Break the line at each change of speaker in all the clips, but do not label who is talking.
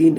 3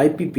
IPP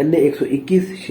NA 121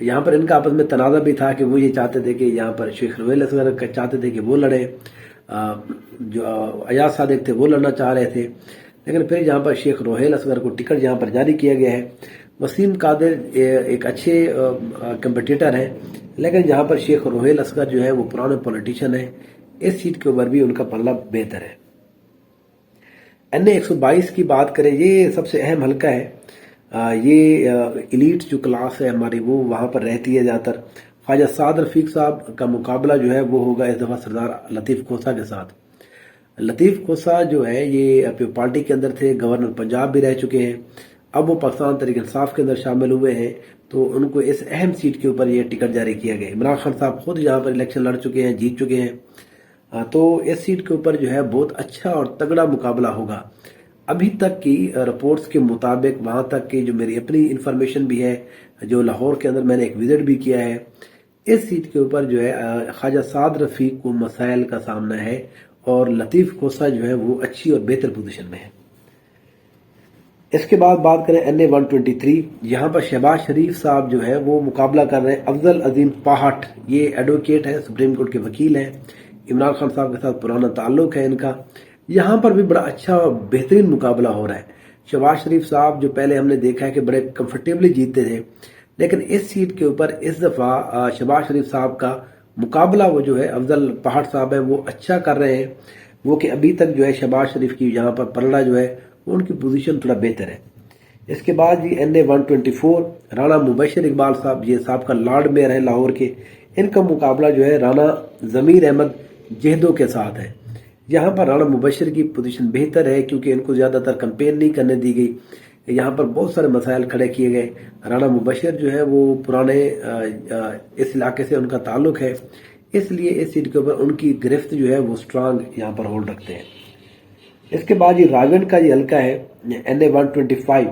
یہاں پر ان کا آپس میں تنازع بھی تھا کہ وہ یہ چاہتے تھے کہ یہاں پر شیخ روہیل اصغر چاہتے تھے کہ وہ لڑے، جو ایاز صادق تھے وہ لڑنا چاہ رہے تھے، لیکن پھر یہاں پر شیخ روہیل اصغر کو ٹکٹ یہاں پر جاری کیا گیا ہے۔ وسیم قادر ایک اچھے کمپٹیٹر ہیں، لیکن یہاں پر شیخ روہیل اصغر جو ہے وہ پرانے پولیٹیشین ہیں، اس سیٹ کے اوپر بھی ان کا پلڑا بہتر ہے۔ این اے 122 کی بات کریں، یہ سب سے اہم حلقہ ہے۔ یہ ایلیٹ جو کلاس ہے ہماری وہ وہاں پر رہتی ہے زیادہ تر۔ خواجہ سعد رفیق صاحب کا مقابلہ جو ہے وہ ہوگا اس دفعہ سردار لطیف کھوسہ کے ساتھ۔ لطیف کھوسہ جو ہے یہ پیپلز پارٹی کے اندر تھے، گورنر پنجاب بھی رہ چکے ہیں، اب وہ پاکستان تحریک انصاف کے اندر شامل ہوئے ہیں، تو ان کو اس اہم سیٹ کے اوپر یہ ٹکٹ جاری کیا گیا۔ عمران خان صاحب خود یہاں پر الیکشن لڑ چکے ہیں، جیت چکے ہیں، تو اس سیٹ کے اوپر جو ہے بہت اچھا اور تگڑا مقابلہ ہوگا۔ ابھی تک کی رپورٹس کے مطابق، وہاں تک کی جو میری اپنی انفارمیشن بھی ہے، جو لاہور کے اندر میں نے ایک وزٹ بھی کیا ہے، اس سیٹ کے اوپر جو ہے خواجہ سعد رفیق کو مسائل کا سامنا ہے، اور لطیف کھوسہ جو ہے وہ اچھی اور بہتر پوزیشن میں ہے۔ اس کے بعد بات کریں این اے 123، یہاں پر شہباز شریف صاحب جو ہے وہ مقابلہ کر رہے ہیں افضل عظیم پاہٹ، یہ ایڈوکیٹ ہے، سپریم کورٹ کے وکیل ہیں، عمران خان صاحب کے ساتھ پرانا تعلق ہے ان کا۔ یہاں پر بھی بڑا اچھا اور بہترین مقابلہ ہو رہا ہے۔ شہباز شریف صاحب جو پہلے ہم نے دیکھا ہے کہ بڑے کمفرٹیبلی جیتے تھے، لیکن اس سیٹ کے اوپر اس دفعہ شہباز شریف صاحب کا مقابلہ وہ جو ہے افضل پاہٹ صاحب ہیں وہ اچھا کر رہے ہیں، وہ کہ ابھی تک جو ہے شہباز شریف کی یہاں پر پلڑا جو ہے وہ ان کی پوزیشن تھوڑا بہتر ہے۔ اس کے بعد جی این اے 124، رانا مبشر اقبال صاحب، یہ صاحب کا لارڈ میئر ہے لاہور کے، ان کا مقابلہ جو ہے رانا ضمیر احمد جہدو کے ساتھ ہے۔ یہاں پر رانا مبشر کی پوزیشن بہتر ہے کیونکہ ان کو زیادہ تر کمپین نہیں کرنے دی گئی، یہاں پر بہت سارے مسائل کھڑے کیے گئے۔ رانا مبشر جو ہے وہ پرانے اس علاقے سے ان کا تعلق ہے، اس لیے اس سیٹ کے اوپر ان کی گرفت جو ہے وہ سٹرانگ یہاں پر ہولڈ رکھتے ہیں۔ اس کے بعد یہ راگنڈ کا یہ حلقہ ہے این اے 125،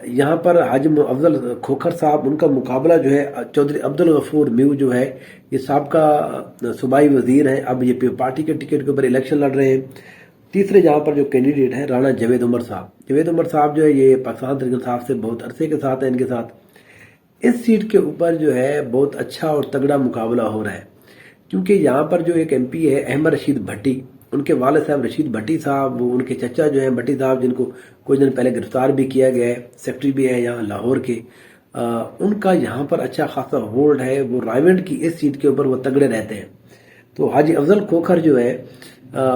یہاں پر حاجم افضل کھوکھر صاحب، ان کا مقابلہ جو ہے چودھری عبدالغفور میو جو ہے، یہ سابقہ صوبائی وزیر ہیں، اب یہ پیپلز پارٹی کے ٹکٹ کے اوپر الیکشن لڑ رہے ہیں۔ تیسرے جہاں پر جو کینڈیڈیٹ ہیں رانا جاوید عمر صاحب، جاوید عمر صاحب جو ہے یہ پاکستان تحریک انصاف سے بہت عرصے کے ساتھ ہیں، ان کے ساتھ اس سیٹ کے اوپر جو ہے بہت اچھا اور تگڑا مقابلہ ہو رہا ہے، کیونکہ یہاں پر جو ایک ایم پی ہے احمد رشید بھٹی، ان کے والد صاحب رشید بھٹی صاحب، وہ ان کے چچا جو ہیں بھٹی صاحب، جن کو کچھ دن پہلے گرفتار بھی کیا گیا ہے، سیکٹری بھی ہے یہاں لاہور کے، ان کا یہاں پر اچھا خاصا ہولڈ ہے، وہ رائیونڈ کی اس سیٹ کے اوپر وہ تگڑے رہتے ہیں۔ تو حاجی افضل کھوکھر جو ہے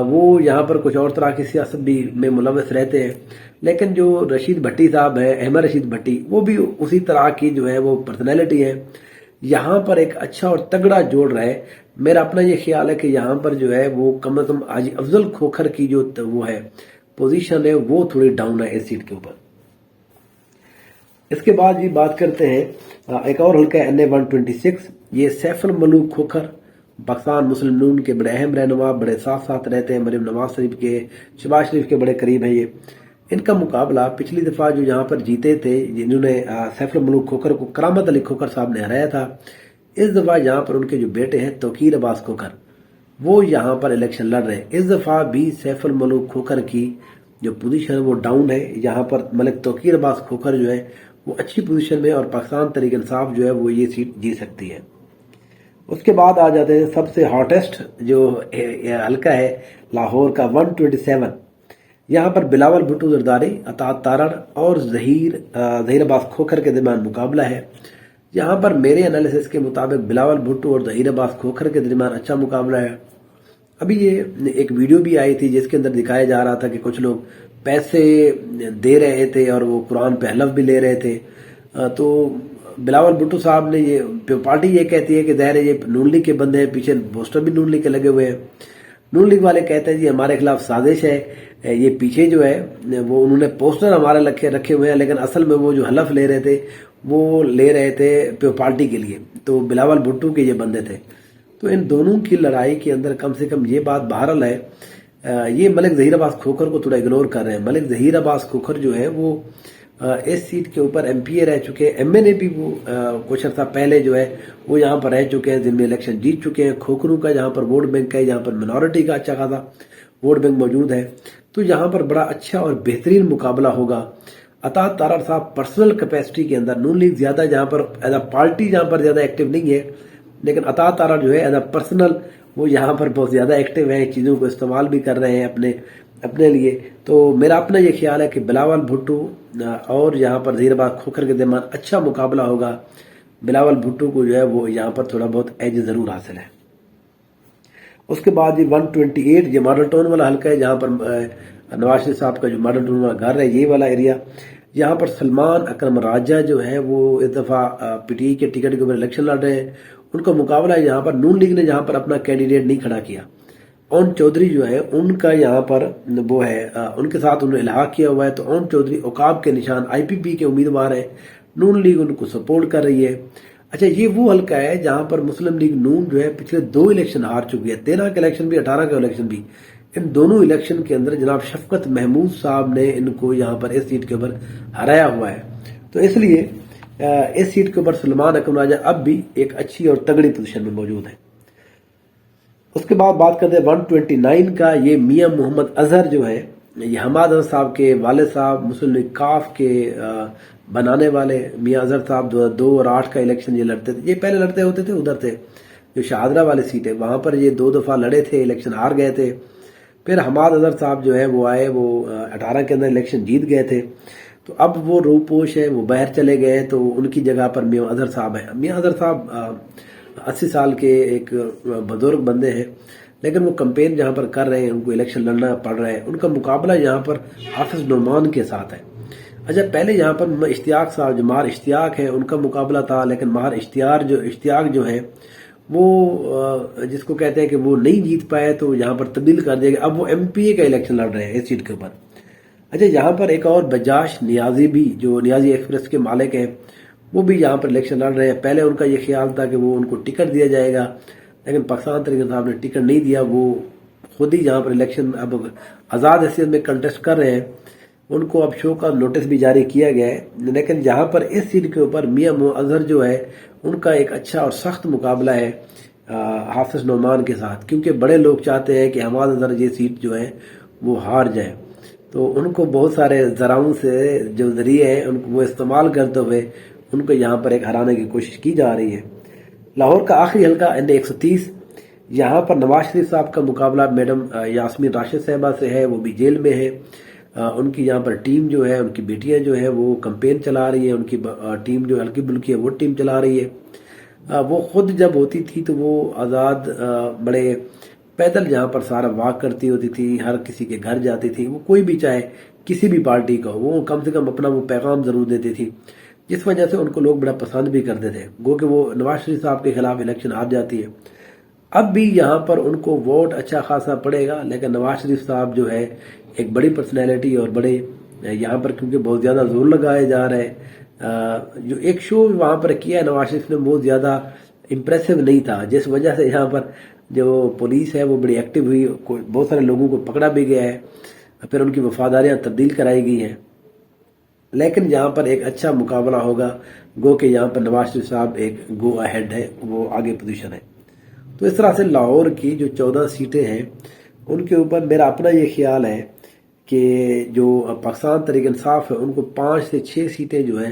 وہ یہاں پر کچھ اور طرح کی سیاست بھی میں ملوث رہتے ہیں، لیکن جو رشید بھٹی صاحب ہے، احمد رشید بھٹی، وہ بھی اسی طرح کی جو ہے وہ پرسنالٹی ہے، یہاں پر ایک اچھا اور تگڑا جوڑ رہا ہے۔ میرا اپنا یہ خیال ہے کہ یہاں پر جو ہے وہ کم از کم حاجی افضل کھوکھر کی جو وہ ہے پوزیشن ہے وہ تھوڑی ڈاؤن ہے اس سیٹ کے اوپر۔ اس کے بعد یہ بات کرتے ہیں ایک اور حلقہ این اے 126، یہ سیف الملوک کھوکھر، پاکستان مسلم نون کے بڑے اہم رہنما، بڑے ساتھ ساتھ رہتے ہیں، مریم نواز شریف کے، شہباز شریف کے بڑے قریب ہیں یہ۔ ان کا مقابلہ پچھلی دفعہ جو یہاں پر جیتے تھے، جنہوں نے سیف الملوک کھوکھر کو کرامت علی کھوکھر صاحب نے ہرایا تھا، اس دفعہ یہاں پر ان کے جو بیٹے ہیں توقیر عباس کھوکھر، وہ یہاں پر الیکشن لڑ رہے ہیں۔ اس دفعہ بھی سیف الملوک کھوکھر کی جو پوزیشن ہے وہ ڈاؤن ہے، یہاں پر ملک توقیر عباس کھوکھر جو ہے وہ اچھی پوزیشن میں، اور پاکستان تحریک انصاف جو ہے وہ یہ سیٹ جیت سکتی ہے۔ اس کے بعد آ جاتے ہیں سب سے ہاٹیسٹ جو حلقہ ہے لاہور کا 127، یہاں پر بلاول بھٹو زرداری، اطاعت تارڑ اور ظہیر عباس کھوکھر کے درمیان مقابلہ ہے۔ یہاں پر میرے انالیسس کے مطابق بلاول بھٹو اور ظہیر عباس کھوکھر کے درمیان اچھا مقابلہ ہے۔ ابھی یہ ایک ویڈیو بھی آئی تھی جس کے اندر دکھایا جا رہا تھا کہ کچھ لوگ پیسے دے رہے تھے اور وہ قرآن پہ حلف بھی لے رہے تھے، تو بلاول بھٹو صاحب نے یہ پارٹی یہ کہتی ہے کہ ظاہر ہے یہ نون لیگ کے بندے ہیں، پیچھے پوسٹر بھی نون لیگ کے لگے ہوئے ہیں، نون لیگ والے کہتے ہیں جی ہمارے خلاف سازش ہے، یہ پیچھے جو ہے وہ انہوں نے پوسٹر ہمارے رکھے ہوئے ہیں، لیکن اصل میں وہ جو حلف لے رہے تھے وہ لے رہے تھے پارٹی کے لیے، تو بلاول بھٹو کے یہ بندے تھے۔ تو ان دونوں کی لڑائی کے اندر کم سے کم یہ بات بہرحال ہے، یہ ملک ظہیر عباس کھوکھر کو تھوڑا اگنور کر رہے ہیں۔ ملک ظہیر عباس کھوکھر جو ہے وہ اس سیٹ کے اوپر ایم پی اے رہ چکے ہیں، ایم این اے بھی وہ کچھ عرصہ پہلے جو ہے وہ یہاں پر رہ چکے ہیں، جن میں الیکشن جیت چکے ہیں۔ کھوکھروں کا جہاں پر ووٹ بینک ہے، یہاں پر منورٹی کا اچھا خاصا ووٹ بینک موجود ہے، تو یہاں پر بڑا اچھا اور بہترین مقابلہ ہوگا۔ عطا تارڑ صاحب پرسنل کیپیسٹی کے اندر نون لیگ زیادہ جہاں پر ایز اے پارٹی جہاں پر زیادہ ایکٹیو نہیں ہے، لیکن عطا تارڑ جو ہے ایز اے پرسنل وہ یہاں پر بہت زیادہ ایکٹیو ہیں، چیزوں کو استعمال بھی کر رہے ہیں اپنے لیے. تو میرا اپنا یہ خیال ہے کہ بلاول بھٹو اور یہاں پر ظہیر آباد کھوکھر کے درمیان اچھا مقابلہ ہوگا. بلاول بھٹو کو جو ہے وہ یہاں پر تھوڑا بہت ایج ضرور حاصل ہے. اس کے بعد 128 یہ ماڈل ٹاؤن والا حلقہ ہے، جہاں پر نواز شریف صاحب کا جو ماڈل ٹاؤن والا گھر ہے، یہ والا ایریا. یہاں پر سلمان اکرم راجہ جو ہے وہ اس دفعہ پی ٹی آئی کے ٹکٹ کے اوپر الیکشن لڑ رہے ہیں. ان کا مقابلہ ہے یہاں پر نون لیگ نے جہاں پر اپنا کینڈیڈیٹ نہیں کھڑا کیا. اون چودھری جو ہے ان کا یہاں پر وہ ہے، ان کے ساتھ انہوں نے الحاق کیا ہوا ہے. تو اون چودھری عقاب کے نشان آئی پی پی کے امیدوار ہیں، نون لیگ ان کو سپورٹ کر رہی ہے. اچھا، یہ وہ حلقہ ہے جہاں پر مسلم لیگ نون جو ہے پچھلے 2 الیکشن ہار چکی ہے، 13 کا الیکشن بھی 18 کا الیکشن بھی. ان دونوں الیکشن کے اندر جناب شفقت محمود صاحب نے ان کو یہاں پر اس سیٹ کے اوپر ہرایا ہوا ہے. تو اس لیے اس سیٹ کے اوپر سلمان اکرم راجہ اب بھی ایک اچھی اور تگڑی پوزیشن میں موجود ہے. اس کے بعد بات کرتے ہیں 129 کا. یہ میاں محمد اظہر جو ہے، یہ حماد اظہر صاحب کے والد صاحب، مسلم لیگ کاف کے بنانے والے میاں اظہر صاحب 2002 اور 2008 کا الیکشن یہ لڑتے تھے. یہ پہلے لڑتے ہوتے تھے ادھر تھے جو شہادرہ والے سیٹ ہے، وہاں پر یہ 2 دفعہ لڑے تھے، الیکشن ہار گئے تھے. پھر حماد اظہر صاحب جو ہے وہ آئے، وہ 18 کے اندر الیکشن جیت گئے تھے. تو اب وہ روپوش ہے، وہ باہر چلے گئے، تو ان کی جگہ پر میاں اظہر صاحب ہیں. میاں اظہر صاحب 80 سال کے ایک بزرگ بندے ہیں، لیکن وہ کمپین جہاں پر کر رہے ہیں، ان کو الیکشن لڑنا پڑ رہا ہے. ان کا مقابلہ یہاں پر حافظ نعمان کے ساتھ ہے. اچھا، پہلے یہاں پر اشتیاق صاحب جو مہر اشتیاق ہے ان کا مقابلہ تھا، لیکن مہر اشتیاق جو ہے وہ جس کو کہتے ہیں کہ وہ نہیں جیت پائے، تو یہاں پر تبدیل کر دیا گیا. اب وہ ایم پی اے کا الیکشن لڑ رہے ہیں اس سیٹ کے اوپر. اچھا، یہاں پر ایک اور بجاش نیازی بھی، جو نیازی ایکسپریس کے مالک ہیں، وہ بھی یہاں پر الیکشن لڑ رہے ہیں. پہلے ان کا یہ خیال تھا کہ وہ ان کو ٹکٹ دیا جائے گا، لیکن پاکستان تحریک صاحب نے ٹکٹ نہیں دیا. وہ خود ہی یہاں پر الیکشن اب آزاد حیثیت میں کنٹیسٹ کر رہے ہیں. ان کو اب شو کا نوٹس بھی جاری کیا گیا ہے، لیکن یہاں پر اس سیٹ کے اوپر میاں اظہر جو ہے ان کا ایک اچھا اور سخت مقابلہ ہے حافظ نعمان کے ساتھ، کیونکہ بڑے لوگ چاہتے ہیں کہ حماد اظہر یہ سیٹ جو ہے وہ ہار جائے. تو ان کو بہت سارے ذرائع سے جو ذریعے ہیں ان کو وہ استعمال کرتے ہوئے ان کو یہاں پر ایک ہرانے کی کوشش کی جا رہی ہے. لاہور کا آخری حلقہ این 130، یہاں پر نواز شریف صاحب کا مقابلہ میڈم یاسمین راشد صاحبہ سے ہے، وہ بھی جیل میں ہے. ان کی یہاں پر ٹیم جو ہے، ان کی بیٹیاں جو ہے وہ کمپین چلا رہی ہے، ان کی ٹیم جو ہلکی بلکی ہے وہ ٹیم چلا رہی ہے. وہ خود جب ہوتی تھی تو وہ آزاد بڑے پیدل جہاں پر سارا واک کرتی ہوتی تھی، ہر کسی کے گھر جاتی تھی. وہ کوئی بھی چاہے کسی بھی پارٹی کا، وہ کم سے کم اپنا وہ پیغام ضرور دیتی تھی، جس وجہ سے ان کو لوگ بڑا پسند بھی کرتے تھے. گو کہ وہ نواز شریف صاحب کے خلاف الیکشن ہار جاتی ہے. اب بھی یہاں پر ان کو ووٹ اچھا خاصا پڑے گا، لیکن نواز شریف صاحب جو ہے ایک بڑی پرسنالٹی اور بڑے یہاں پر کیونکہ بہت زیادہ زور لگائے جا رہے ہیں. جو ایک شو وہاں پر کیا ہے نواز شریف نے بہت زیادہ امپریسو نہیں تھا، جس وجہ سے یہاں پر جو پولیس ہے وہ بڑی ایکٹیو ہوئی، بہت سارے لوگوں کو پکڑا بھی گیا ہے، پھر ان کی وفاداریاں تبدیل کرائی گئی ہیں. لیکن یہاں پر ایک اچھا مقابلہ ہوگا، گو کہ یہاں پر نواز شریف صاحب ایک گو اہیڈ ہے، وہ آگے پوزیشن ہے. تو اس طرح سے لاہور کی جو 14 سیٹیں ہیں ان کے اوپر میرا اپنا یہ خیال ہے کہ جو پاکستان تحریک انصاف ہے ان کو 5 سے 6 سیٹیں جو ہیں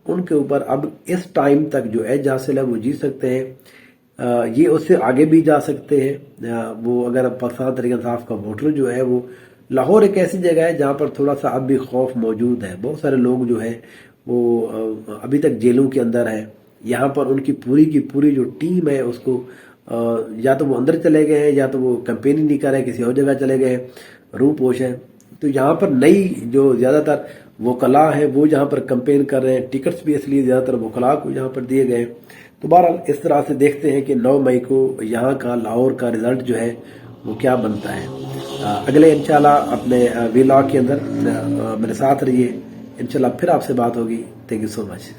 ان کے اوپر اب اس ٹائم تک جو ایج حاصل ہے وہ جیت سکتے ہیں. یہ اس سے آگے بھی جا سکتے ہیں. وہ اگر پاکستان تحریک انصاف کا ووٹر جو ہے وہ لاہور ایک ایسی جگہ ہے جہاں پر تھوڑا سا اب بھی خوف موجود ہے. بہت سارے لوگ جو ہے وہ ابھی تک جیلوں کے اندر ہے. یہاں پر ان کی پوری جو ٹیم ہے اس کو یا تو وہ اندر چلے گئے ہیں یا تو وہ کمپین ہی نہیں کر رہے، کسی اور جگہ چلے گئے، روپوش ہیں. تو یہاں پر نئی جو زیادہ تر وکلاء ہیں وہ یہاں پر کمپین کر رہے ہیں. ٹکٹس بھی اس لیے زیادہ تر وکلاء کو یہاں پر دیے گئے. تو بہرحال اس طرح سے دیکھتے ہیں کہ 9 مئی کو یہاں کا لاہور کا رزلٹ جو ہے وہ کیا بنتا ہے. اگلے انشاءاللہ اپنے ویلاگ کے اندر میرے ساتھ رہیے، انشاءاللہ پھر آپ سے بات ہوگی. Thank you so much.